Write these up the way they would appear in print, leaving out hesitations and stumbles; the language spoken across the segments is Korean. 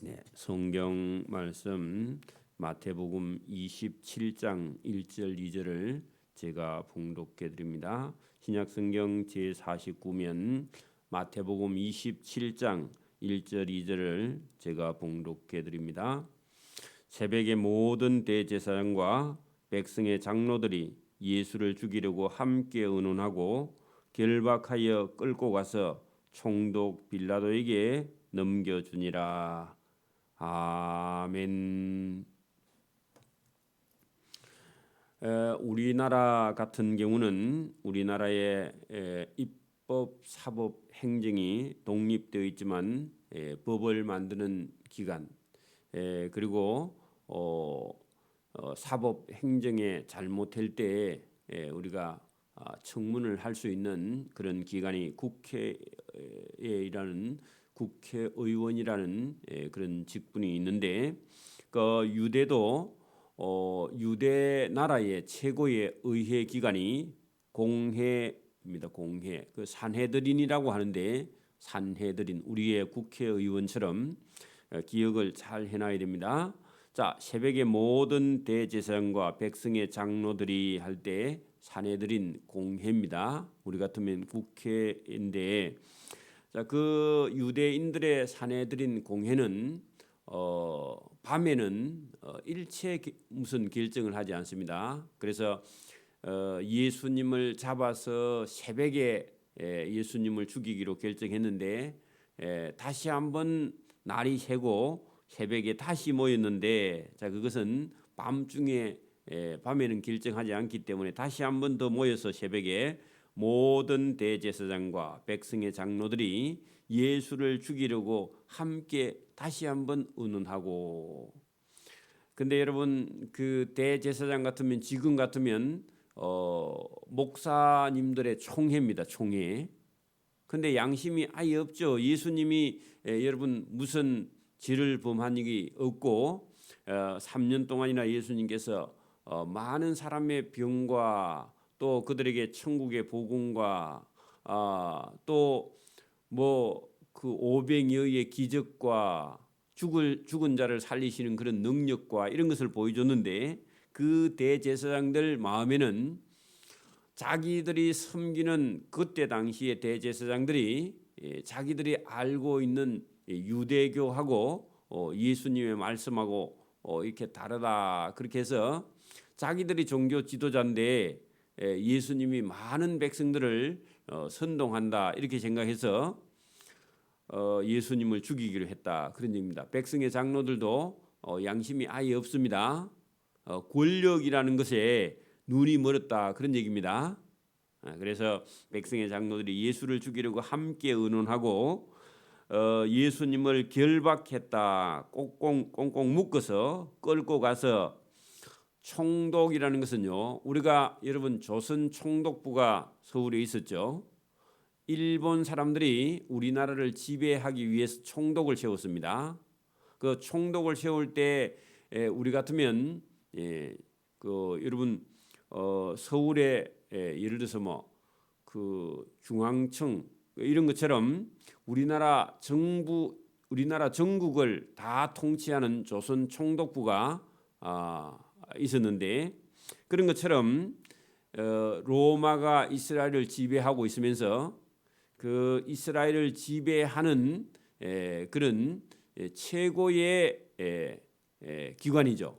네, 성경 말씀 마태복음 27장 1절 2절을 제가 봉독해 드립니다. 신약 성경 제49면 마태복음 27장 1절 2절을 제가 봉독해 드립니다. 새벽에 모든 대제사장과 백성의 장로들이 예수를 죽이려고 함께 의논하고 결박하여 끌고 가서 총독 빌라도에게 넘겨주니라. 아멘. 우리나라 같은 경우는 우리나라의 입법, 사법, 행정이 독립되어 있지만 법을 만드는 기관 그리고 사법, 행정에 잘못될 때 우리가 청문을 할 수 있는 그런 기관이 국회의라는 국회의원이라는 그런 직분이 있는데 그 유대도 유대 나라의 최고의 의회 기관이 공회입니다. 공회. 그 산헤드린이라고 하는데 산헤드린 우리의 국회의원처럼 기억을 잘 해놔야 됩니다. 자, 새벽에 모든 대제사장과 백성의 장로들이 할 때 산헤드린 공회입니다. 우리 같으면 국회인데 자, 그 유대인들의 산헤드린 공회는 밤에는 일체 무슨 결정을 하지 않습니다. 그래서 예수님을 잡아서 새벽에 예수님을 죽이기로 결정했는데 다시 한번 날이 새고 새벽에 다시 모였는데 자, 그것은 밤중에 밤에는 결정하지 않기 때문에 다시 한번 더 모여서 새벽에 모든 대제사장과 백성의 장로들이 예수를 죽이려고 함께 다시 한번 의논하고. 근데 여러분 그 대제사장 같으면 지금 같으면 목사님들의 총회입니다. 총회. 근데 양심이 아예 없죠. 예수님이 여러분 무슨 죄를 범한 일이 없고 3년 동안이나 예수님께서 많은 사람의 병과 또 그들에게 천국의 복음과 또 뭐 그 500여의 기적과 죽은 자를 살리시는 그런 능력과 이런 것을 보여줬는데 그 대제사장들 마음에는 자기들이 섬기는 그때 당시의 대제사장들이 자기들이 알고 있는 유대교하고 예수님의 말씀하고 이렇게 다르다 그렇게 해서 자기들이 종교 지도자인데 예수님이 많은 백성들을 선동한다 이렇게 생각해서 예수님을 죽이기로 했다 그런 얘기입니다. 백성의 장로들도 양심이 아예 없습니다. 권력이라는 것에 눈이 멀었다 그런 얘기입니다. 그래서 백성의 장로들이 예수를 죽이려고 함께 의논하고 예수님을 결박했다 꽁꽁 묶어서 끌고 가서 총독이라는 것은요 우리가 여러분 조선 총독부가 서울에 있었죠. 일본 사람들이 우리나라를 지배하기 위해서 총독을 세웠습니다. 그 총독을 세울 때 우리 같으면 그 여러분 서울에 예를 들어서 뭐 그 중앙청 이런 것처럼 우리나라 정부 우리나라 전국을 다 통치하는 조선 총독부가 있었는데 그런 것처럼 로마가 이스라엘을 지배하고 있으면서 그 이스라엘을 지배하는 그런 최고의 기관이죠.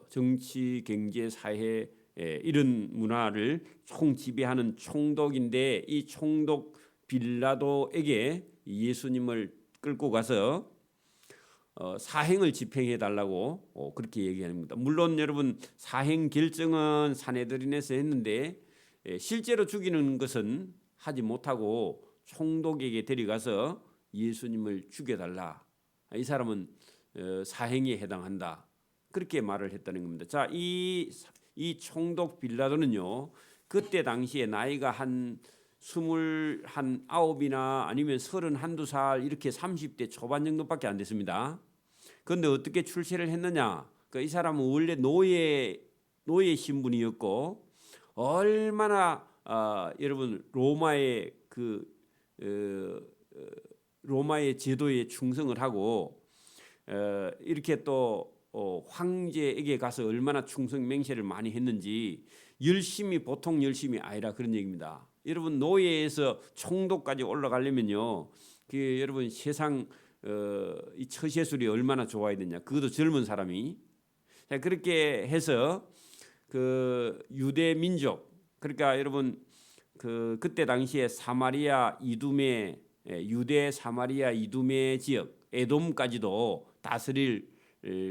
정치, 경제, 사회 이런 문화를 총 지배하는 총독인데 이 총독 빌라도에게 예수님을 끌고 가서 사행을 집행해 달라고 그렇게 얘기합니다. 물론 여러분 사행 결정은 산헤드린에서 했는데 실제로 죽이는 것은 하지 못하고 총독에게 데려가서 예수님을 죽여달라. 이 사람은 사행에 해당한다. 그렇게 말을 했다는 겁니다. 자, 이 총독 빌라도는요. 그때 당시에 나이가 한 29이나 아니면 31~32살 이렇게 30대 초반 정도밖에 안 됐습니다. 그런데 어떻게 출세를 했느냐? 이 사람은 원래 노예 신분이었고 얼마나 여러분 로마의 로마의 제도에 충성을 하고 이렇게 또 황제에게 가서 얼마나 충성 맹세를 많이 했는지 열심히 보통 열심히 아니라 그런 얘기입니다. 여러분 노예에서 총독까지 올라가려면요, 여러분 세상 이 처세술이 얼마나 좋아야 되냐. 그것도 젊은 사람이. 자, 그렇게 해서 그 유대 민족, 그러니까 여러분 그때 당시에 사마리아 이두메, 유대 사마리아 이두메 지역 에돔까지도 다스릴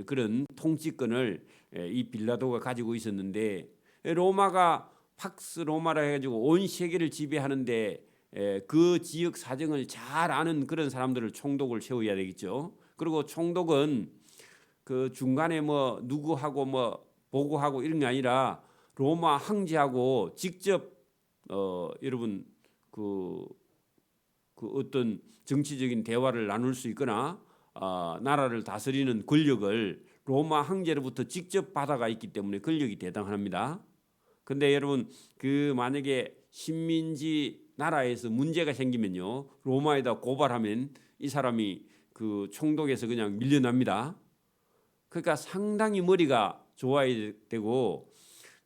그런 통치권을 이 빌라도가 가지고 있었는데, 로마가 팍스 로마라 해가지고 온 세계를 지배하는데 그 지역 사정을 잘 아는 그런 사람들을 총독을 세워야 되겠죠. 그리고 총독은 그 중간에 뭐 누구하고 뭐 보고하고 이런 게 아니라 로마 황제하고 직접 여러분 그 어떤 정치적인 대화를 나눌 수 있거나 나라를 다스리는 권력을 로마 황제로부터 직접 받아가 있기 때문에 권력이 대단합니다. 근데 여러분 그 만약에 식민지 나라에서 문제가 생기면요, 로마에다 고발하면 이 사람이 그 총독에서 그냥 밀려납니다. 그러니까 상당히 머리가 좋아야 되고,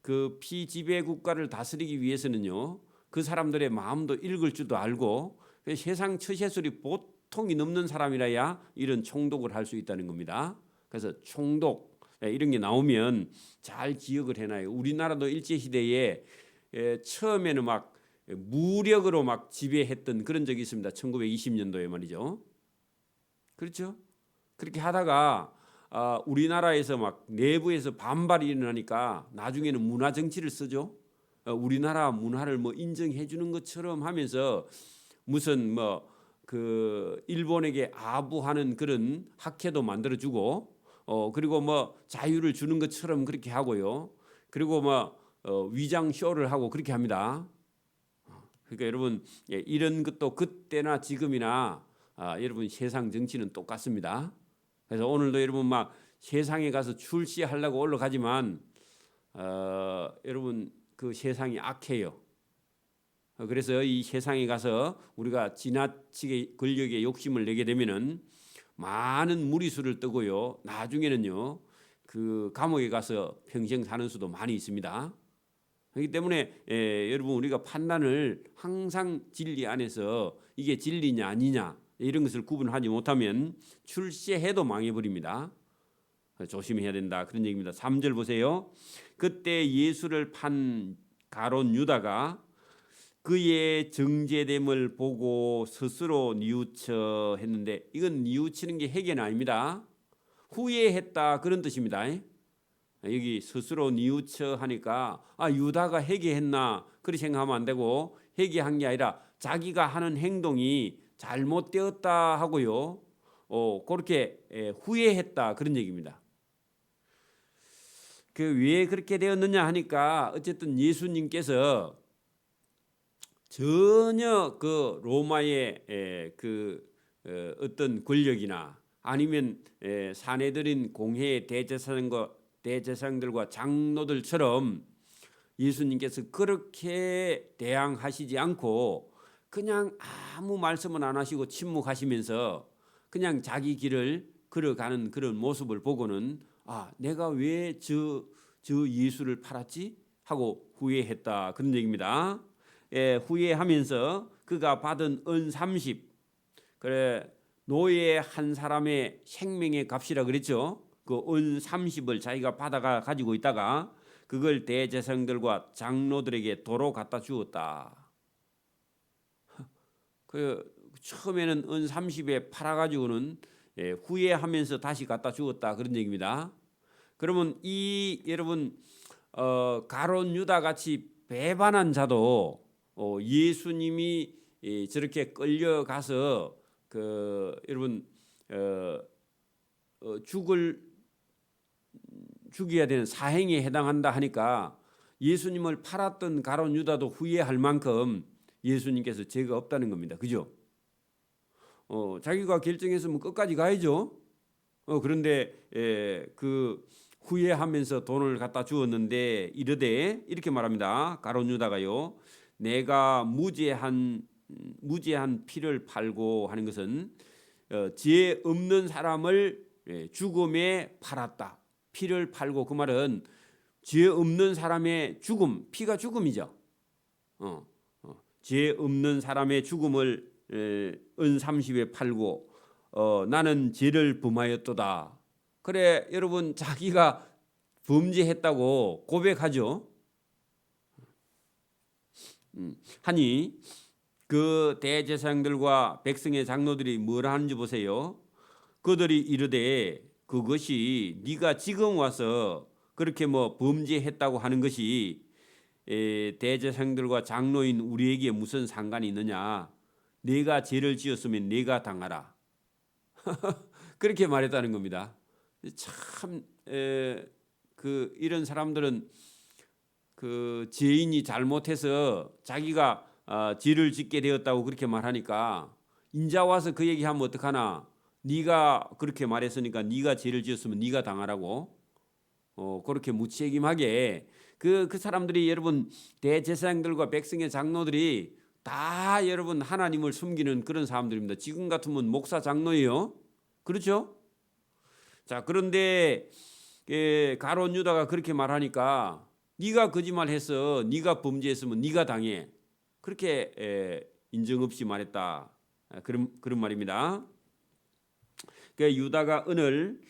그 피지배 국가를 다스리기 위해서는요, 그 사람들의 마음도 읽을 줄도 알고 세상 처세술이 보통이 넘는 사람이라야 이런 총독을 할 수 있다는 겁니다. 그래서 총독 이런 게 나오면 잘 기억을 해놔요. 우리나라도 일제시대에 처음에는 막 무력으로 막 지배했던 그런 적이 있습니다. 1920년도에 말이죠. 그렇죠? 그렇게 하다가 우리나라에서 막 내부에서 반발이 일어나니까 나중에는 문화 정치를 쓰죠. 우리나라 문화를 뭐 인정해 주는 것처럼 하면서 무슨 뭐 그 일본에게 아부하는 그런 학회도 만들어 주고, 그리고 뭐 자유를 주는 것처럼 그렇게 하고요. 그리고 뭐 위장 쇼를 하고 그렇게 합니다. 그러니까 여러분 이런 것도 그때나 지금이나 여러분 세상 정치는 똑같습니다. 그래서 오늘도 여러분 막 세상에 가서 출시하려고 올라가지만 여러분 그 세상이 악해요. 그래서 이 세상에 가서 우리가 지나치게 권력에 욕심을 내게 되면은 많은 무리수를 뜨고요, 나중에는요 그 감옥에 가서 평생 사는 수도 많이 있습니다. 그렇기 때문에 여러분 우리가 판단을 항상 진리 안에서 이게 진리냐 아니냐 이런 것을 구분하지 못하면 출세해도 망해버립니다. 조심해야 된다 그런 얘기입니다. 3절 보세요. 그때 예수를 판 가룟 유다가 그의 정죄됨을 보고 스스로 뉘우쳐 했는데, 이건 뉘우치는 게 회개는 아닙니다. 후회했다 그런 뜻입니다. 여기 스스로 뉘우쳐 하니까 유다가 회개했나 그렇게 생각하면 안 되고, 회개한 게 아니라 자기가 하는 행동이 잘못되었다 하고요, 그렇게 후회했다 그런 얘기입니다. 그 왜 그렇게 되었느냐 하니까 어쨌든 예수님께서 전혀 그 로마의 그 어떤 권력이나 아니면 사내들인 공회의 대제사장들과 장로들처럼 예수님께서 그렇게 대항하시지 않고 그냥 아무 말씀은 안 하시고 침묵하시면서 그냥 자기 길을 걸어가는 그런 모습을 보고는 내가 왜 저 예수를 팔았지 하고 후회했다 그런 얘기입니다. 후회하면서 그가 받은 은 30, 그래 노예 한 사람의 생명의 값이라 그랬죠. 그 은 30을 자기가 받아가 가지고 있다가 그걸 대제사장들과 장로들에게 도로 갖다 주었다. 그 처음에는 은 30에 팔아가지고는 후회하면서 다시 갖다 주었다 그런 얘기입니다. 그러면 이 여러분 가룟 유다 같이 배반한 자도 예수님이 저렇게 끌려가서 그 여러분 죽여야 되는 사행에 해당한다 하니까 예수님을 팔았던 가룟 유다도 후회할 만큼 예수님께서 죄가 없다는 겁니다. 그죠? 자기가 결정했으면 끝까지 가야죠. 그런데 그 후회하면서 돈을 갖다 주었는데 이르되 이렇게 말합니다. 가룟 유다가요, 내가 무죄한 피를 팔고 하는 것은 죄 없는 사람을 죽음에 팔았다. 피를 팔고, 그 말은 죄 없는 사람의 죽음, 피가 죽음이죠. 죄 없는 사람의 죽음을 은 30에 팔고 나는 죄를 범하였도다. 그래, 여러분, 자기가 범죄했다고 고백하죠. 하니 그 대제사장들과 백성의 장로들이 뭐라 하는지 보세요. 그들이 이르되 그것이 네가 지금 와서 그렇게 뭐 범죄했다고 하는 것이 대제사장들과 장로인 우리에게 무슨 상관이 있느냐. 네가 죄를 지었으면 네가 당하라. 그렇게 말했다는 겁니다. 참 이런 사람들은 그 죄인이 잘못해서 자기가 죄를 짓게 되었다고 그렇게 말하니까 인자 와서 그 얘기하면 어떡하나. 네가 그렇게 말했으니까 네가 죄를 지었으면 네가 당하라고 그렇게 무책임하게 그 사람들이 여러분 대제사장들과 백성의 장로들이 다 여러분 하나님을 숨기는 그런 사람들입니다. 지금 같으면 목사 장로예요. 그렇죠? 자, 그런데 가룟 유다가 그렇게 말하니까 네가 거짓말해서 네가 범죄했으면 네가 당해. 그렇게 인정 없이 말했다. 그런 말입니다. 그 유다가 오늘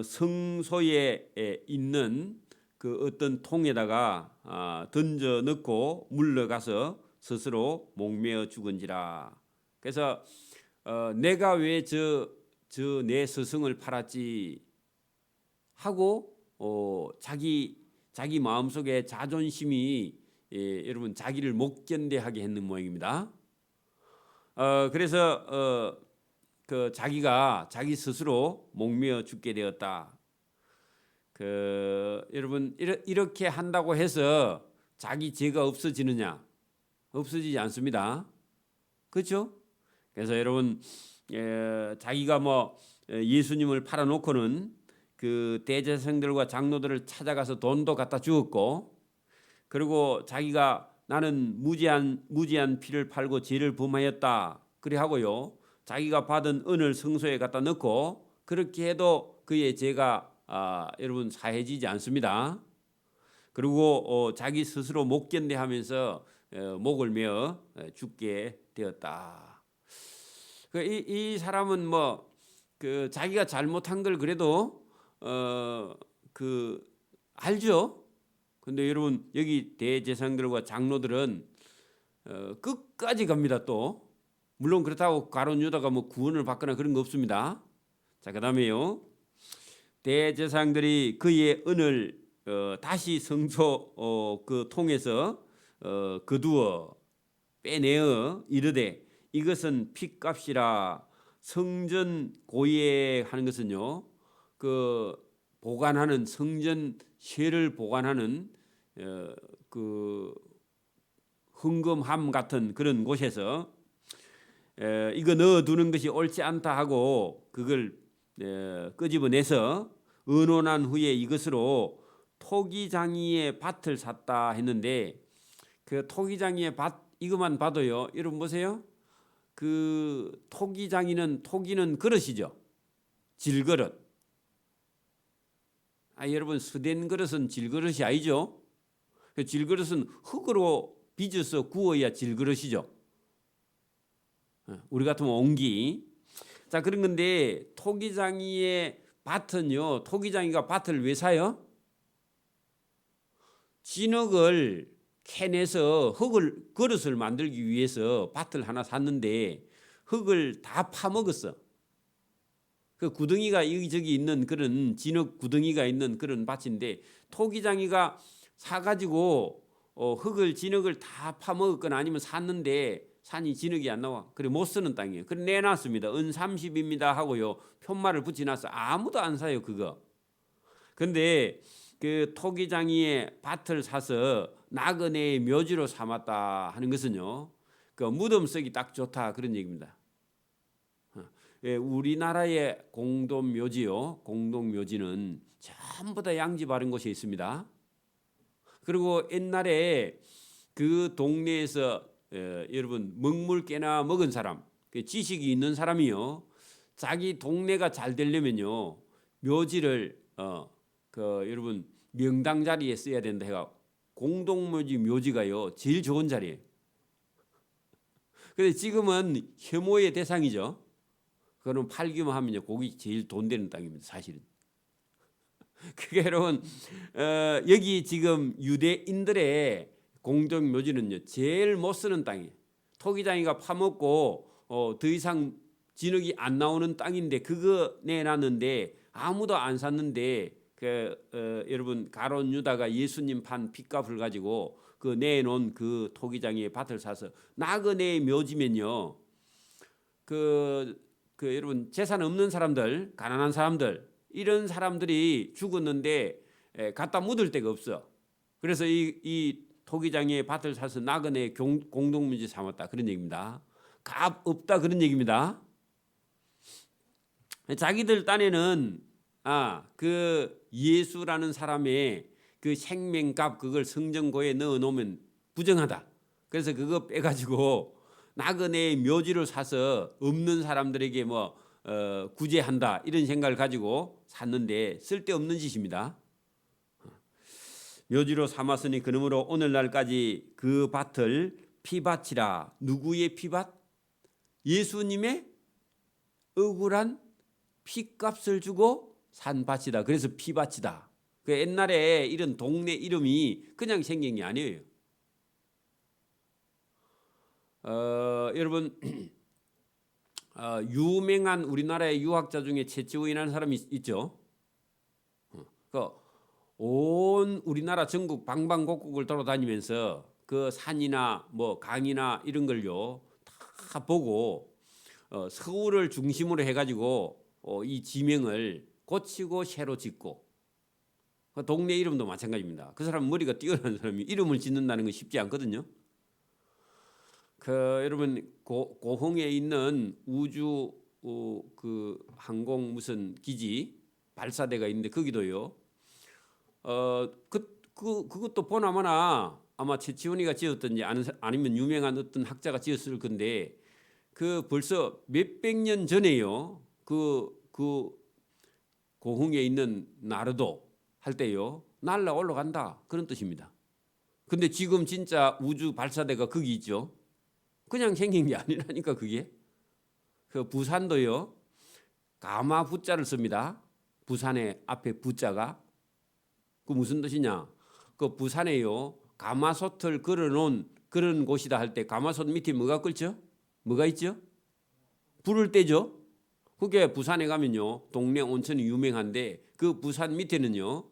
성소에 있는 그 어떤 통에다가 던져 넣고 물러가서 스스로 목매어 죽은지라. 그래서 내가 왜 저 내 스승을 팔았지 하고 자기 마음속에 자존심이 여러분 자기를 못 견뎌하게 했는 모양입니다. 그래서 그 자기가 자기 스스로 목매어 죽게 되었다. 여러분 이렇게 한다고 해서 자기 죄가 없어지느냐? 없어지지 않습니다. 그렇죠? 그래서 여러분 자기가 뭐 예수님을 팔아놓고는 그 대제사장들과 장로들을 찾아가서 돈도 갖다 주었고, 그리고 자기가 나는 무지한 피를 팔고 죄를 범하였다 그래 하고요. 자기가 받은 은을 성소에 갖다 넣고 그렇게 해도 그의 죄가 여러분 사해지지 않습니다. 그리고 자기 스스로 못 견뎌하면서 목을 메어 죽게 되었다. 이 사람은 뭐 그 자기가 잘못한 걸 그래도 알죠. 근데 여러분 여기 대제사장들과 장로들은 끝까지 갑니다. 또 물론 그렇다고 가룟 유다가 뭐 구원을 받거나 그런 거 없습니다. 자, 그다음에요. 대제사장들이 그의 은을 다시 성소 그 통에서 거두어 빼내어 이르되 이것은 핏값이라. 성전 고예 하는 것은요, 그 보관하는 성전 쇠를 보관하는 그 흥금함 같은 그런 곳에서 이거 넣어두는 것이 옳지 않다 하고 그걸 끄집어내서 의논한 후에 이것으로 토기장이의 밭을 샀다 했는데, 그 토기장이의 밭 이것만 봐도요, 여러분 보세요. 그 토기는 그릇이죠. 질그릇. 여러분 스된 그릇은 질그릇이 아니죠. 질그릇은 흙으로 빚어서 구워야 질그릇이죠. 우리 같으면 옹기. 자, 그런 건데 토기장이의 밭은요, 토기장이가 밭을 왜 사요? 진흙을 캐내서 그릇을 만들기 위해서 밭을 하나 샀는데 흙을 다 파먹었어. 그 구덩이가 여기저기 있는 그런 진흙 구덩이가 있는 그런 밭인데 토기장이가 사가지고 진흙을 다 파먹었거나 아니면 샀는데 산이 진흙이 안 나와. 그래 못 쓰는 땅이에요. 그래 내놨습니다. 은 30입니다 하고요. 편말을 붙여놨어. 아무도 안 사요 그거. 근데 그 토기장이의 밭을 사서 나그네의 묘지로 삼았다 하는 것은요, 그 무덤 쓰기 딱 좋다 그런 얘기입니다. 우리나라의 공동묘지요, 공동묘지는 전부 다 양지 바른 곳에 있습니다. 그리고 옛날에 그 동네에서 여러분 먹물 깨나 먹은 사람, 지식이 있는 사람이요, 자기 동네가 잘 되려면요 묘지를 여러분 명당 자리에 써야 된다 해가 공동묘지 묘지가요 제일 좋은 자리예요. 근데 지금은 혐오의 대상이죠. 그거는 팔기만 하면요 거기 제일 돈 되는 땅입니다 사실은. 그게 여러분 여기 지금 유대인들의 공동묘지는요 제일 못 쓰는 땅이에요. 토기장이가 파먹고 더 이상 진흙이 안 나오는 땅인데 그거 내놨는데 아무도 안 샀는데 여러분 가룟 유다가 예수님 판 핏값을 가지고 그 내놓은 그 토기장의 밭을 사서 나그네의 묘지면요 여러분 재산 없는 사람들 가난한 사람들 이런 사람들이 죽었는데 갖다 묻을 데가 없어. 그래서 이 토기장의 밭을 사서 나그네 공동묘지 삼았다 그런 얘기입니다. 값 없다 그런 얘기입니다. 자기들 딴에는 그 예수라는 사람의 그 생명값 그걸 성전고에 넣어 놓으면 부정하다. 그래서 그거 빼가지고 나그네의 묘지를 사서 없는 사람들에게 구제한다 이런 생각을 가지고 샀는데 쓸데없는 짓입니다. 묘지로 삼았으니 그러므로 오늘날까지 그 밭을 피밭이라. 누구의 피밭? 예수님의 억울한 피값을 주고 산 밭이다. 그래서 피밭이다. 그 옛날에 이런 동네 이름이 그냥 생긴 게 아니에요. 여러분 유명한 우리나라의 유학자 중에 최치우인이라는 사람이 있죠. 온 우리나라 전국 방방곡곡을 돌아다니면서 그 산이나 강이나 이런 걸요 다 보고 서울을 중심으로 해가지고 이 지명을 고치고 새로 짓고 동네 이름도 마찬가지입니다. 그 사람 머리가 뛰어난 사람이 이름을 짓는다는 건 쉽지 않거든요. 여러분 고흥에 있는 우주 항공 무슨 기지 발사대가 있는데 거기도요. 그것도 보나마나 아마 최치원이가 지었든지 아니면 유명한 어떤 학자가 지었을 건데 그 벌써 몇백 년 전에요. 그 고흥에 있는 나르도 할 때요. 날라 올라간다 그런 뜻입니다. 근데 지금 진짜 우주 발사대가 거기 있죠. 그냥 생긴 게 아니라니까 그게. 그 부산도요. 가마 부자를 씁니다. 부산의 앞에 부자가. 그 무슨 뜻이냐? 그 부산에요. 가마솥을 걸어놓은 그런 곳이다 할 때 가마솥 밑에 뭐가 끓죠? 뭐가 있죠? 불을 떼죠. 그게 부산에 가면요. 동네 온천이 유명한데 그 부산 밑에는요.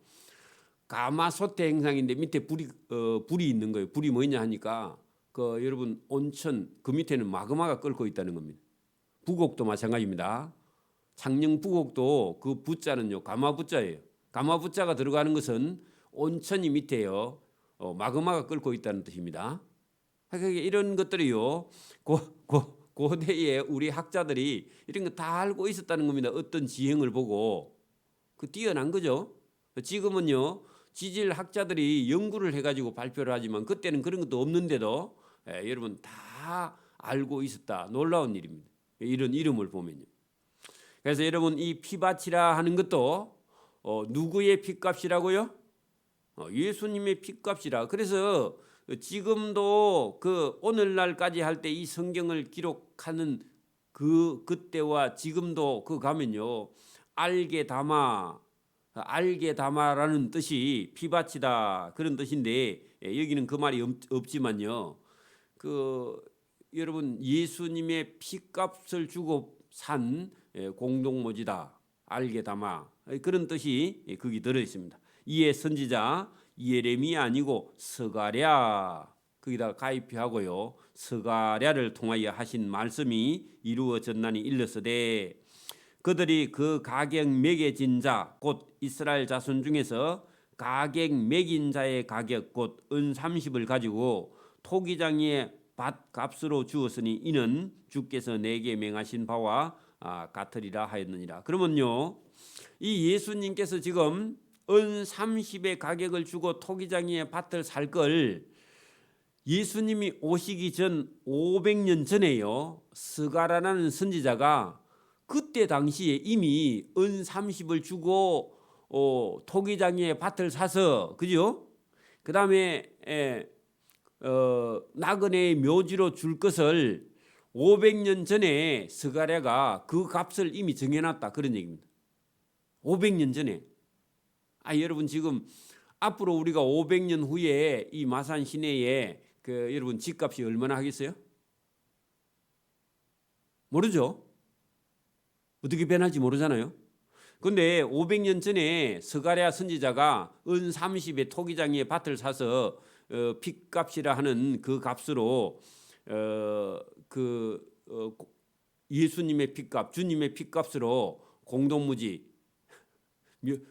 가마솥 행상인데 밑에 불이 있는 거예요. 불이 뭐냐 하니까 여러분 온천 그 밑에는 마그마가 끓고 있다는 겁니다. 부곡도 마찬가지입니다. 창녕 부곡도 그 부자는요. 가마부자예요. 가마부자가 들어가는 것은 온천이 밑에요. 마그마가 끓고 있다는 뜻입니다. 그러니까 이런 것들이요. 고대에 우리 학자들이 이런 거 다 알고 있었다는 겁니다. 어떤 지형을 보고 뛰어난 거죠. 지금은요. 지질 학자들이 연구를 해가지고 발표를 하지만 그때는 그런 것도 없는데도 여러분 다 알고 있었다. 놀라운 일입니다. 이런 이름을 보면요. 그래서 여러분 이 피밭이라 하는 것도 누구의 피값이라고요? 예수님의 피값이라. 그래서 지금도 그 오늘날까지 할 때 이 성경을 기록하는 그때와 지금도 가면요. 알게 담아라는 뜻이 피밭이다 그런 뜻인데 여기는 그 말이 없지만요. 여러분 예수님의 피값을 주고 산 공동묘지다. 알게 담아 그런 뜻이 거기 들어 있습니다. 이에 선지자 예레미야 아니고 스가랴 거기다 가입하고요. 스가랴를 통하여 하신 말씀이 이루어졌나니 일렀으되 그들이 그 가격 매겨진 자 곧 이스라엘 자손 중에서 가격 매긴 자의 가격 곧 은 30을 가지고 토기장의 밭값으로 주었으니 이는 주께서 내게 맹하신 바와 같으리라 하였느니라. 그러면요. 이 예수님께서 지금 은 30의 가격을 주고 토기장의 밭을 살 걸 예수님이 오시기 전 500년 전에요. 스가랴라는 선지자가 그때 당시에 이미 은 30을 주고 토기장의 밭을 사서 그죠? 그다음에 나그네의 묘지로 줄 것을 500년 전에 스가랴가 그 값을 이미 정해놨다 그런 얘기입니다. 500년 전에. 여러분 지금 앞으로 우리가 500년 후에 이 마산 시내에 여러분 집값이 얼마나 하겠어요? 모르죠. 어떻게 변할지 모르잖아요. 그런데 500년 전에 스가랴 선지자가 은 30의 토기장의 밭을 사서 핏값이라 하는 그 값으로 예수님의 핏값, 주님의 핏값으로 공동무지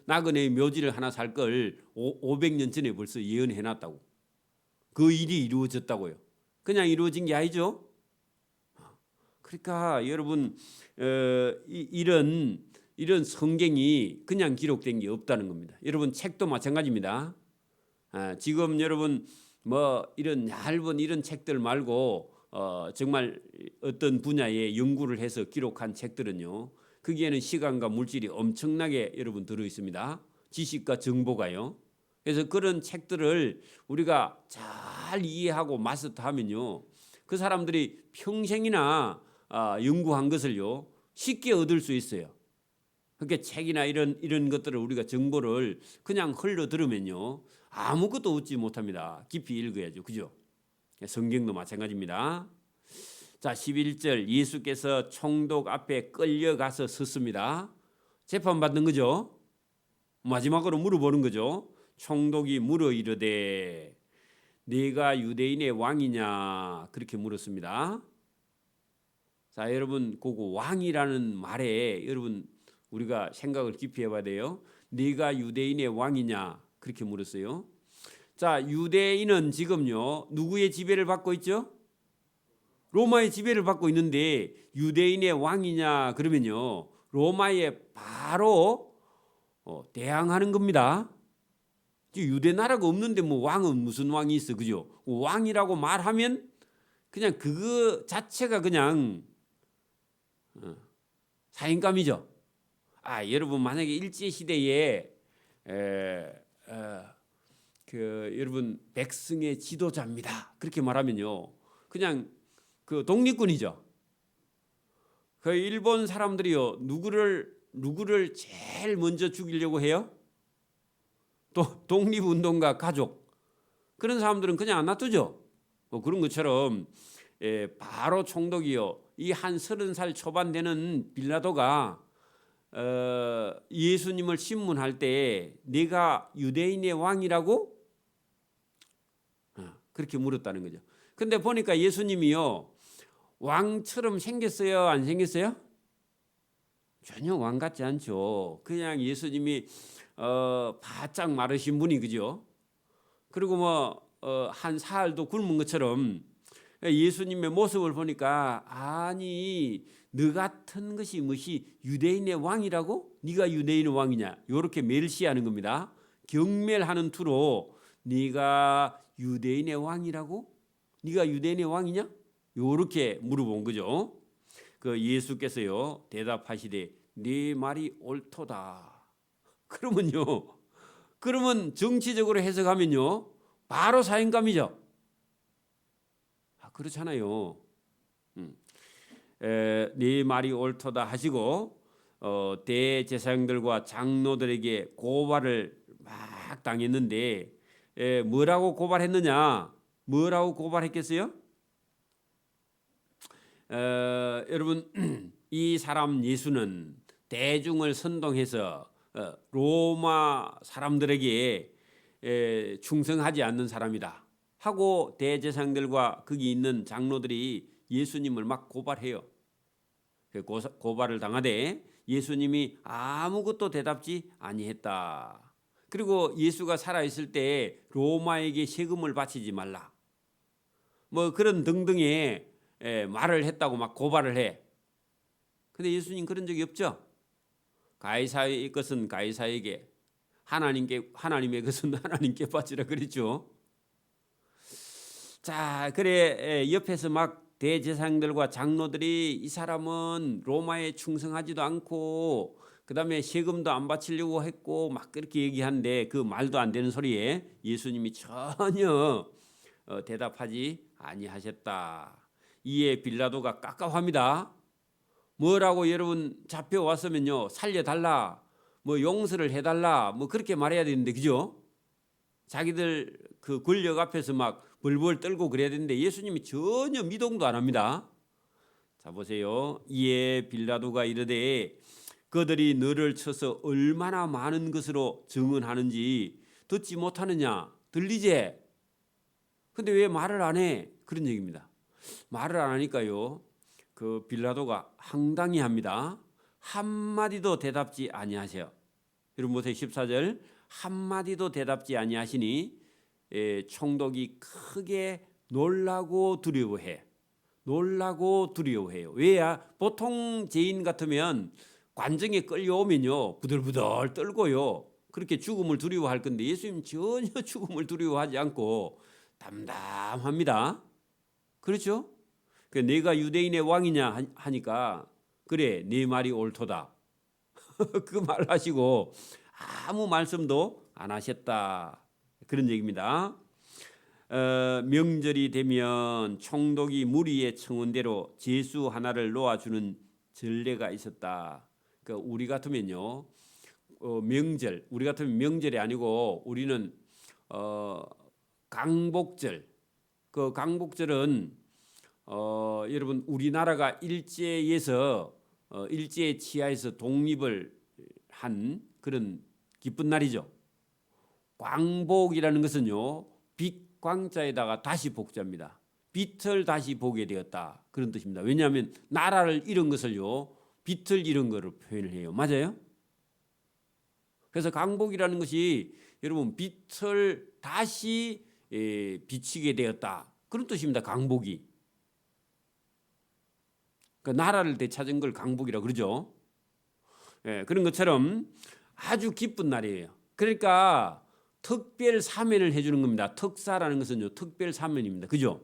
나그네의 묘지를 하나 살 걸 500년 전에 벌써 예언해 놨다고. 그 일이 이루어졌다고요. 그냥 이루어진 게 아니죠. 그러니까 여러분 이런 성경이 그냥 기록된 게 없다는 겁니다. 여러분 책도 마찬가지입니다. 지금 여러분 뭐 이런 얇은 이런 책들 말고 정말 어떤 분야에 연구를 해서 기록한 책들은요. 거기에는 시간과 물질이 엄청나게 여러분 들어 있습니다. 지식과 정보가요. 그래서 그런 책들을 우리가 잘 이해하고 마스터하면요. 그 사람들이 평생이나 연구한 것을요. 쉽게 얻을 수 있어요. 그러니까 책이나 이런 것들을 우리가 정보를 그냥 흘러 들으면요. 아무것도 얻지 못합니다. 깊이 읽어야죠. 그죠? 성경도 마찬가지입니다. 자, 11절 예수께서 총독 앞에 끌려가서 섰습니다. 재판받는 거죠. 마지막으로 물어보는 거죠. 총독이 물어 이르되 네가 유대인의 왕이냐 그렇게 물었습니다. 자, 여러분 그거 왕이라는 말에 여러분 우리가 생각을 깊이 해봐야 돼요. 네가 유대인의 왕이냐 그렇게 물었어요. 자, 유대인은 지금요 누구의 지배를 받고 있죠? 로마의 지배를 받고 있는데 유대인의 왕이냐 그러면요 로마에 바로 대항하는 겁니다. 유대 나라가 없는데 뭐 왕은 무슨 왕이 있어, 그죠? 왕이라고 말하면 그냥 그거 자체가 그냥 사인감이죠. 여러분 만약에 일제 시대에 여러분 백성의 지도자입니다. 그렇게 말하면요, 그냥 그 독립군이죠. 그 일본 사람들이요 누구를 제일 먼저 죽이려고 해요? 또 독립운동가 가족 그런 사람들은 그냥 안 놔두죠. 그런 것처럼 바로 총독이요 이 한 30살 초반 되는 빌라도가 예수님을 신문할 때 네가 유대인의 왕이라고 그렇게 물었다는 거죠. 근데 보니까 예수님이요 왕처럼 생겼어요, 안 생겼어요? 전혀 왕 같지 않죠. 그냥 예수님이 바짝 마르신 분이 그죠. 그리고 뭐 한 사흘도 굶은 것처럼 예수님의 모습을 보니까 아니 너 같은 것이 무엇이 유대인의 왕이라고? 네가 유대인의 왕이냐? 이렇게 멸시하는 겁니다. 경멸하는 투로 네가 유대인의 왕이라고? 네가 유대인의 왕이냐? 이렇게 물어본 거죠. 그 예수께서요 대답하시되 네 말이 옳도다. 그러면 정치적으로 해석하면요 바로 사형감이죠. 그렇잖아요. 네 말이 옳도다 하시고 대제사장들과 장로들에게 고발을 막 당했는데 뭐라고 고발했느냐? 뭐라고 고발했겠어요? 여러분 이 사람 예수는 대중을 선동해서 로마 사람들에게 충성하지 않는 사람이다 하고 대제사장들과 거기 있는 장로들이 예수님을 막 고발해요. 고발을 당하되 예수님이 아무것도 대답지 아니했다. 그리고 예수가 살아있을 때 로마에게 세금을 바치지 말라. 뭐 그런 등등의 말을 했다고 막 고발을 해. 근데 예수님 그런 적이 없죠. 가이사의 것은 가이사에게, 하나님의 것은 하나님께 바치라 그랬죠. 자, 그래 옆에서 막 대제사장들과 장로들이 이 사람은 로마에 충성하지도 않고 그다음에 세금도 안 바치려고 했고 막 그렇게 얘기하는데 그 말도 안 되는 소리에 예수님이 전혀 대답하지 아니하셨다. 이에 빌라도가 깝깝합니다. 뭐라고 여러분 잡혀왔으면요 살려달라, 뭐 용서를 해달라, 뭐 그렇게 말해야 되는데 그죠? 자기들 그 권력 앞에서 막 벌벌 떨고 그래야 되는데 예수님이 전혀 미동도 안 합니다. 자 보세요. 이에 빌라도가 이르되 그들이 너를 쳐서 얼마나 많은 것으로 증언하는지 듣지 못하느냐? 들리지? 근데 왜 말을 안 해? 그런 얘기입니다. 말을 안 하니까요. 그 빌라도가 황당히 합니다. 한마디도 대답지 아니하세요. 여러분 보세요. 14절 한마디도 대답지 아니하시니 총독이 크게 놀라고 두려워해. 놀라고 두려워해요. 왜야? 보통 죄인 같으면 관정에 끌려오면요 부들부들 떨고요 그렇게 죽음을 두려워할 건데 예수님 전혀 죽음을 두려워하지 않고 담담합니다. 그렇죠? 내가 유대인의 왕이냐 하니까 그래 네 말이 옳도다. 그 말 하시고 아무 말씀도 안 하셨다. 그런 얘기입니다. 명절이 되면 총독이 무리의 청원대로 제수 하나를 놓아주는 전례가 있었다. 우리 같으면요 명절, 우리 같으면 명절이 아니고 우리는 강복절. 그 강복절은 여러분 우리나라가 일제에서 일제 치하에서 독립을 한 그런 기쁜 날이죠. 광복이라는 것은요 빛광자에다가 다시 복자입니다. 빛을 다시 보게 되었다 그런 뜻입니다. 왜냐하면 나라를 잃은 것을요 빛을 잃은 거로 표현을 해요. 맞아요? 그래서 강복이라는 것이 여러분 빛을 다시 비치게 되었다 그런 뜻입니다. 강복이. 그 나라를 되찾은 걸 강복이라고 그러죠. 그런 것처럼 아주 기쁜 날이에요. 그러니까 특별 사면을 해주는 겁니다. 특사라는 것은요 특별 사면입니다. 그죠?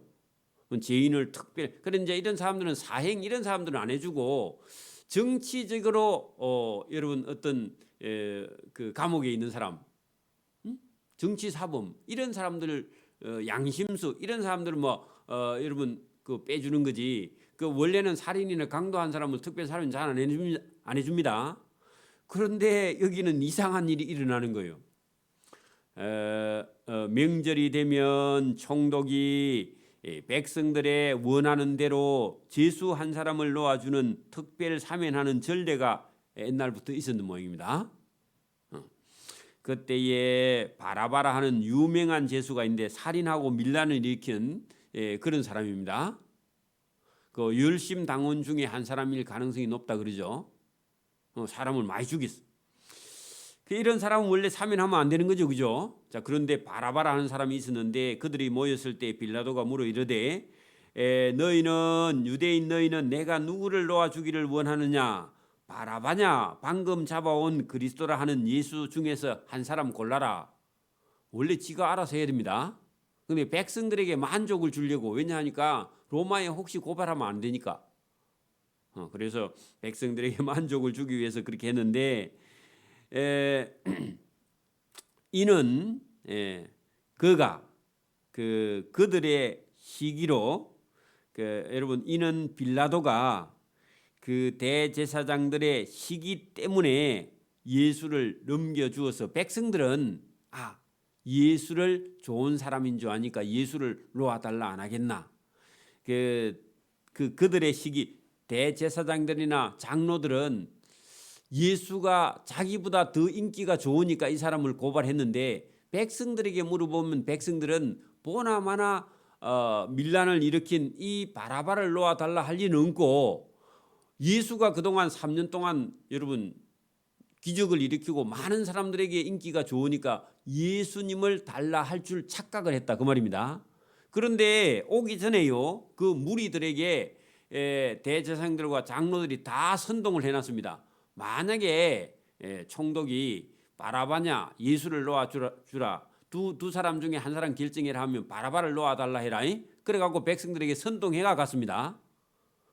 죄인을 특별. 그런데 이런 사람들은 사행 이런 사람들은 안 해주고 정치적으로 여러분 어떤 그 감옥에 있는 사람, 정치 사범 이런 사람들 양심수 이런 사람들 뭐 여러분 그 빼주는 거지. 그 원래는 살인이나 강도한 사람을 특별 사면 잘 안 해줍니다. 그런데 여기는 이상한 일이 일어나는 거예요. 명절이 되면 총독이 백성들의 원하는 대로 제수 한 사람을 놓아주는 특별 사면하는 전례가 옛날부터 있었는 모양입니다. 그때에 바라바라 하는 유명한 제수가 있는데 살인하고 밀란을 일으킨 그런 사람입니다. 그 열심 당원 중에 한 사람일 가능성이 높다 그러죠. 사람을 많이 죽였어. 이런 사람은 원래 사면하면 안 되는 거죠, 그죠? 자, 그런데 바라바라 하는 사람이 있었는데 그들이 모였을 때 빌라도가 물어 이르되 너희는 유대인 너희는 내가 누구를 놓아 주기를 원하느냐? 바라바냐? 방금 잡아온 그리스도라 하는 예수 중에서 한 사람 골라라. 원래 지가 알아서 해야 됩니다. 근데 백성들에게 만족을 주려고 왜냐하니까 로마에 혹시 고발하면 안 되니까. 그래서 백성들에게 만족을 주기 위해서 그렇게 했는데 이는 그가 그들의 시기로 여러분 이는 빌라도가 그 대제사장들의 시기 때문에 예수를 넘겨주어서 백성들은 예수를 좋은 사람인 줄 아니까 예수를 놓아달라 안 하겠나. 그들의 시기 대제사장들이나 장로들은 예수가 자기보다 더 인기가 좋으니까 이 사람을 고발했는데 백성들에게 물어보면 백성들은 보나마나 밀란을 일으킨 이 바라바를 놓아달라 할 리는 없고 예수가 그동안 3년 동안 여러분 기적을 일으키고 많은 사람들에게 인기가 좋으니까 예수님을 달라 할 줄 착각을 했다 그 말입니다. 그런데 오기 전에요 그 무리들에게 대제사장들과 장로들이 다 선동을 해놨습니다. 만약에 총독이 바라바냐 예수를 놓아주라 두 사람 중에 한 사람 결정해라 하면 바라바를 놓아달라 해라. 그래갖고 백성들에게 선동해가 갔습니다.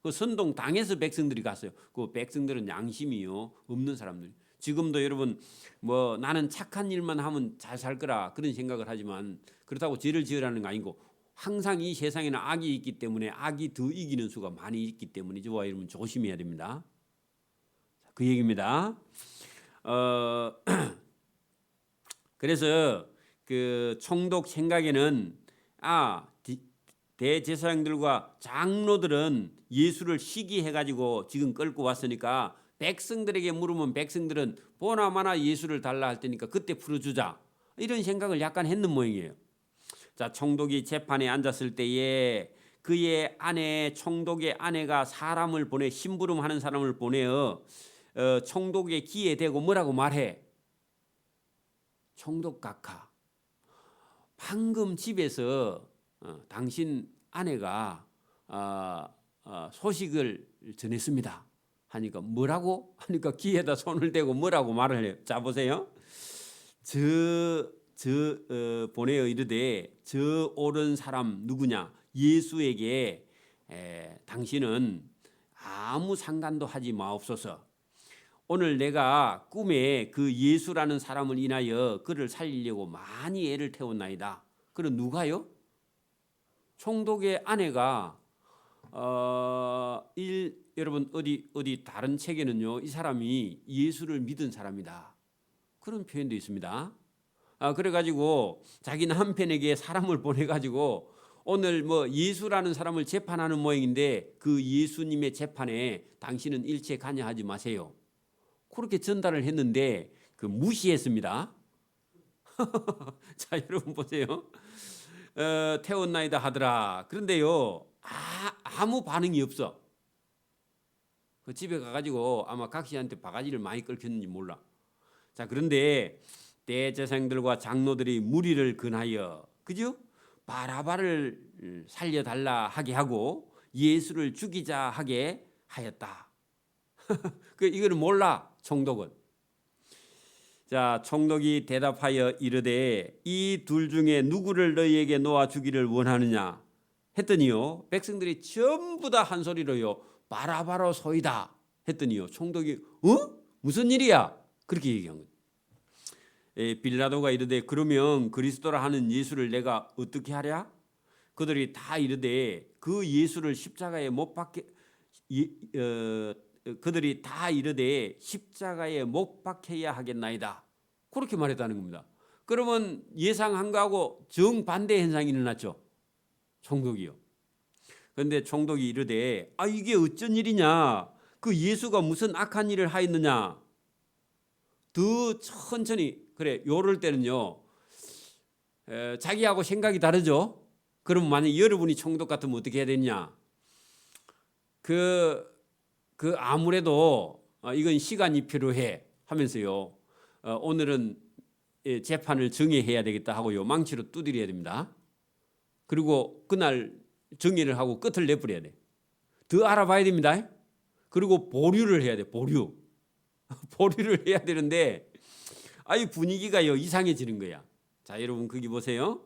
그 선동 당해서 백성들이 갔어요. 그 백성들은 양심이요 없는 사람들. 지금도 여러분 뭐 나는 착한 일만 하면 잘 살 거라 그런 생각을 하지만 그렇다고 죄를 지으라는 거 아니고 항상 이 세상에는 악이 있기 때문에 악이 더 이기는 수가 많이 있기 때문에 저와 여러분 조심해야 됩니다. 그 얘기입니다. 그래서 그 총독 생각에는 대제사장들과 장로들은 예수를 시기해가지고 지금 끌고 왔으니까 백성들에게 물으면 백성들은 보나마나 예수를 달라 할 테니까 그때 풀어주자 이런 생각을 약간 했는 모양이에요. 자, 총독이 재판에 앉았을 때에 그의 아내 총독의 아내가 사람을 보내 심부름하는 사람을 보내어 총독의 귀에 대고 뭐라고 말해? 총독 각하, 방금 집에서 당신 아내가 소식을 전했습니다. 하니까 뭐라고? 하니까 귀에다 손을 대고 뭐라고 말을 해요. 자 보세요. 보내어 이르되 저 오른 사람 누구냐? 예수에게 당신은 아무 상관도 하지 마옵소서. 오늘 내가 꿈에 그 예수라는 사람을 인하여 그를 살리려고 많이 애를 태웠나이다. 그럼 누가요? 총독의 아내가 여러분 어디 다른 책에는요 이 사람이 예수를 믿은 사람이다 그런 표현도 있습니다. 그래가지고 자기 남편에게 사람을 보내가지고 오늘 뭐 예수라는 사람을 재판하는 모양인데 그 예수님의 재판에 당신은 일체 관여하지 마세요. 그렇게 전달을 했는데 그 무시했습니다. 자 여러분 보세요. 태웠나이다 하더라. 그런데요 아무 반응이 없어. 그 집에 가가지고 아마 각시한테 바가지를 많이 긁혔는지 몰라. 자 그런데 대제사장들과 장로들이 무리를 근하여 그죠? 바라바를 살려달라 하게 하고 예수를 죽이자 하게 하였다. 이거는 몰라 총독은. 자 총독이 대답하여 이르되 이 둘 중에 누구를 너희에게 놓아 주기를 원하느냐 했더니요 백성들이 전부 다 한 소리로요 바라바로 소이다 했더니요 총독이 무슨 일이야 그렇게 얘기한 거예요. 빌라도가 이르되 그러면 그리스도라 하는 예수를 내가 어떻게 하랴? 그들이 다 이르되 그 예수를 십자가에 못 박게 그들이 다 이르되 십자가에 못 박혀야 하겠나이다. 그렇게 말했다는 겁니다. 그러면 예상한 거하고 정반대 현상이 일어났죠. 총독이요. 그런데 총독이 이르되 이게 어쩐 일이냐? 그 예수가 무슨 악한 일을 하였느냐? 더 천천히 그래 요럴 때는요 자기하고 생각이 다르죠. 그럼 만약 여러분이 총독 같으면 어떻게 해야 되냐? 아무래도 이건 시간이 필요해 하면서요 오늘은 재판을 정회해야 되겠다 하고요 망치로 두드려야 됩니다. 그리고 그날 정의를 하고 끝을 내버려야 돼. 더 알아봐야 됩니다. 그리고 보류를 해야 돼. 보류를 해야 되는데 이 분위기가요 이상해지는 거야. 자 여러분 거기 보세요.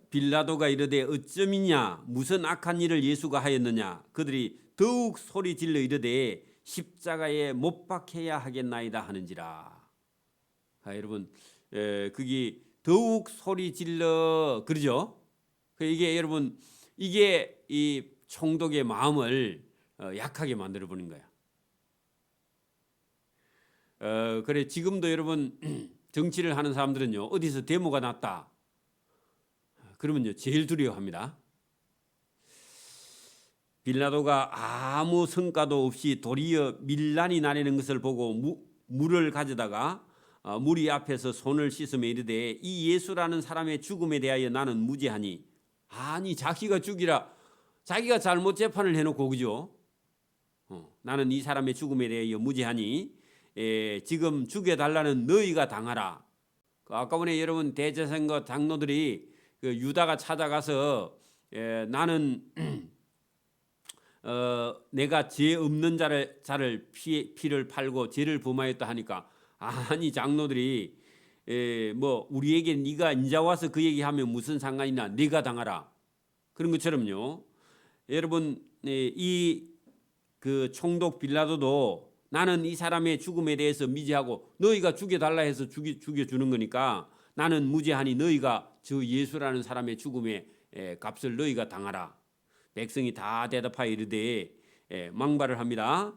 빌라도가 이르되 어쩌미냐 무슨 악한 일을 예수가 하였느냐 그들이 더욱 소리 질러 이르되 십자가에 못 박혀야 하겠나이다 하는지라. 여러분 그게 더욱 소리 질러 그러죠. 이게 여러분 이게 이 총독의 마음을 약하게 만들어 버린 거야. 그래 지금도 여러분 정치를 하는 사람들은요 어디서 데모가 났다 그러면요 제일 두려워합니다. 빌라도가 아무 성과도 없이 도리어 밀란이 나려는 것을 보고 물을 가져다가 무리 앞에서 손을 씻으며 이르되 이 예수라는 사람의 죽음에 대하여 나는 무죄하니. 아니 자기가 죽이라 자기가 잘못 재판을 해놓고 그죠? 나는 이 사람의 죽음에 대하여 무죄하니 지금 죽여달라는 너희가 당하라. 아까 전에 여러분 대제사장과 장로들이 그 유다가 찾아가서 나는 내가 죄 없는 자를 피를 팔고 죄를 범하였다 하니까 아니 장로들이 뭐 우리에게 네가 인자 와서 그 얘기하면 무슨 상관이나 네가 당하라 그런 것처럼요. 여러분 이 그 총독 빌라도도 나는 이 사람의 죽음에 대해서 미지하고 너희가 죽여달라 해서 죽여주는 거니까 나는 무죄하니 너희가 저 예수라는 사람의 죽음의 값을 너희가 당하라. 백성이 다 대답하여 이르되 망발을 합니다.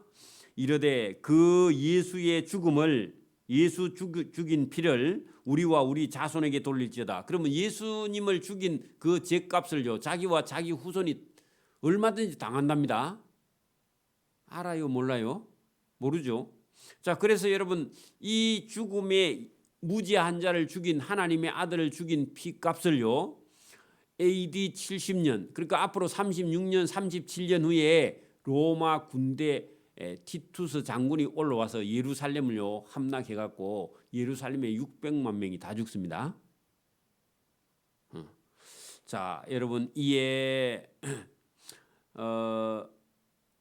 이르되 그 예수의 죽음을 예수 죽인 피를 우리와 우리 자손에게 돌릴지어다. 그러면 예수님을 죽인 그 죄값을요 자기와 자기 후손이 얼마든지 당한답니다. 알아요? 몰라요? 모르죠. 자, 그래서 여러분 이 죽음의 무죄한 자를 죽인 하나님의 아들을 죽인 피값을요 AD 70년 그러니까 앞으로 36년 37년 후에 로마 군대 티투스 장군이 올라와서 예루살렘을요 함락해 갖고 예루살렘에 600만 명이 다 죽습니다. 자, 여러분 이에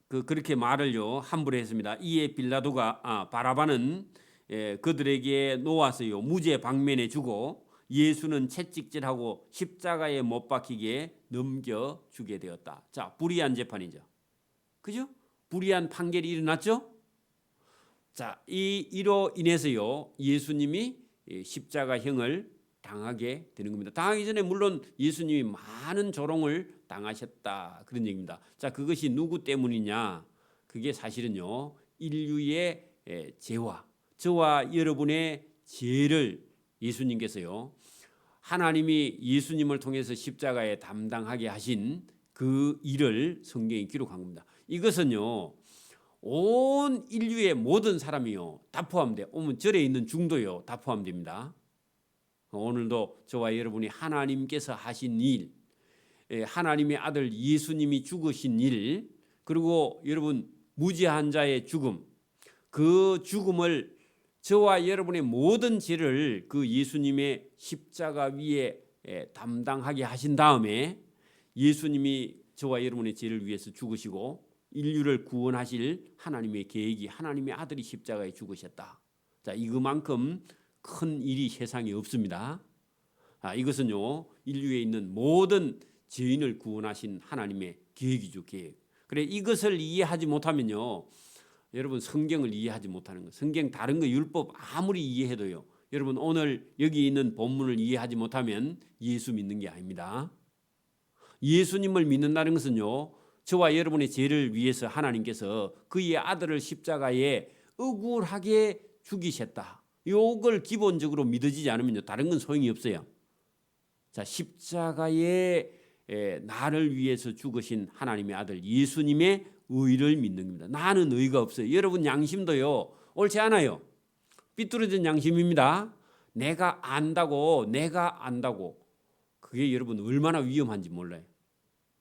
그렇게 말을요 함부로 했습니다. 이에 빌라도가 바라바는 그들에게 놓아서요 무죄 방면에 주고 예수는 채찍질하고 십자가에 못 박히게 넘겨 주게 되었다. 자, 불의한 재판이죠. 그죠? 불의한 판결이 일어났죠. 자, 이로 인해서요 예수님이 십자가형을 당하게 되는 겁니다. 당하기 전에 물론 예수님이 많은 조롱을 당하셨다 그런 얘기입니다. 자, 그것이 누구 때문이냐? 그게 사실은요 인류의 죄와 저와 여러분의 죄를 예수님께서요 하나님이 예수님을 통해서 십자가에 담당하게 하신 그 일을 성경에 기록한 겁니다. 이것은요 온 인류의 모든 사람이요 다 포함돼. 오면 절에 있는 중도요 다 포함됩니다. 오늘도 저와 여러분이 하나님께서 하신 일, 하나님의 아들 예수님이 죽으신 일, 그리고 여러분 무죄한 자의 죽음, 그 죽음을 저와 여러분의 모든 죄를 그 예수님의 십자가 위에 담당하게 하신 다음에 예수님이 저와 여러분의 죄를 위해서 죽으시고 인류를 구원하실 하나님의 계획이 하나님의 아들이 십자가에 죽으셨다. 자, 이거만큼 큰 일이 세상에 없습니다. 이것은요 인류에 있는 모든 죄인을 구원하신 하나님의 계획이죠. 계획. 그래 이것을 이해하지 못하면요 여러분 성경을 이해하지 못하는 거. 성경 다른 거 율법 아무리 이해해도요 여러분 오늘 여기 있는 본문을 이해하지 못하면 예수 믿는 게 아닙니다. 예수님을 믿는다는 것은요 저와 여러분의 죄를 위해서 하나님께서 그의 아들을 십자가에 억울하게 죽이셨다. 요걸 기본적으로 믿어지지 않으면요 다른 건 소용이 없어요. 자, 십자가에 나를 위해서 죽으신 하나님의 아들 예수님의 의를 믿는 겁니다. 나는 의가 없어요. 여러분 양심도요 옳지 않아요. 삐뚤어진 양심입니다. 내가 안다고 그게 여러분 얼마나 위험한지 몰라요.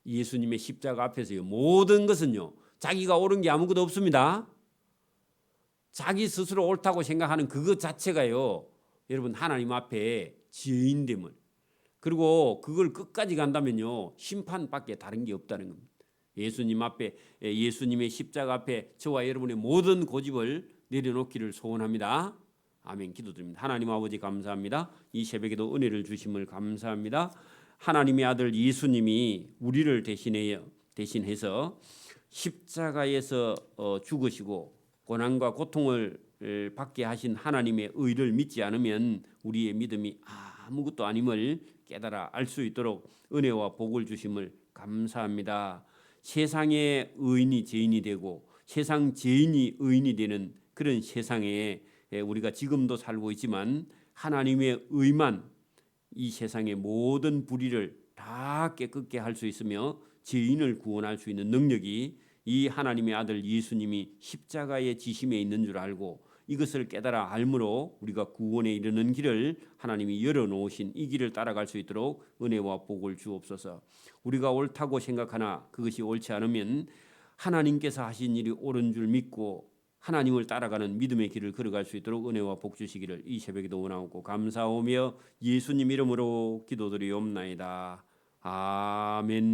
예수님의 십자가 앞에서요 모든 것은요 자기가 옳은 게 아무것도 없습니다. 자기 스스로 옳다고 생각하는 그것 자체가요 여러분 하나님 앞에 죄인됨을 그리고 그걸 끝까지 간다면요 심판밖에 다른 게 없다는 겁니다. 예수님 앞에 예수님의 십자가 앞에 저와 여러분의 모든 고집을 내려놓기를 소원합니다. 아멘. 기도드립니다. 하나님 아버지 감사합니다. 이 새벽에도 은혜를 주심을 감사합니다. 하나님의 아들 예수님이 우리를 대신해서 십자가에서 죽으시고 고난과 고통을 받게 하신 하나님의 의를 믿지 않으면 우리의 믿음이 아무것도 아님을 깨달아 알 수 있도록 은혜와 복을 주심을 감사합니다. 세상의 의인이 죄인이 되고 세상 죄인이 의인이 되는 그런 세상에 우리가 지금도 살고 있지만 하나님의 의만 이 세상의 모든 불의를 다 깨끗게 할 수 있으며 죄인을 구원할 수 있는 능력이 이 하나님의 아들 예수님이 십자가의 지심에 있는 줄 알고 이것을 깨달아 알므로 우리가 구원에 이르는 길을 하나님이 열어놓으신 이 길을 따라갈 수 있도록 은혜와 복을 주옵소서. 우리가 옳다고 생각하나 그것이 옳지 않으면 하나님께서 하신 일이 옳은 줄 믿고 하나님을 따라가는 믿음의 길을 걸어갈 수 있도록 은혜와 복 주시기를 이 새벽에도 원하옵고 감사하며 예수님 이름으로 기도드리옵나이다. 아멘.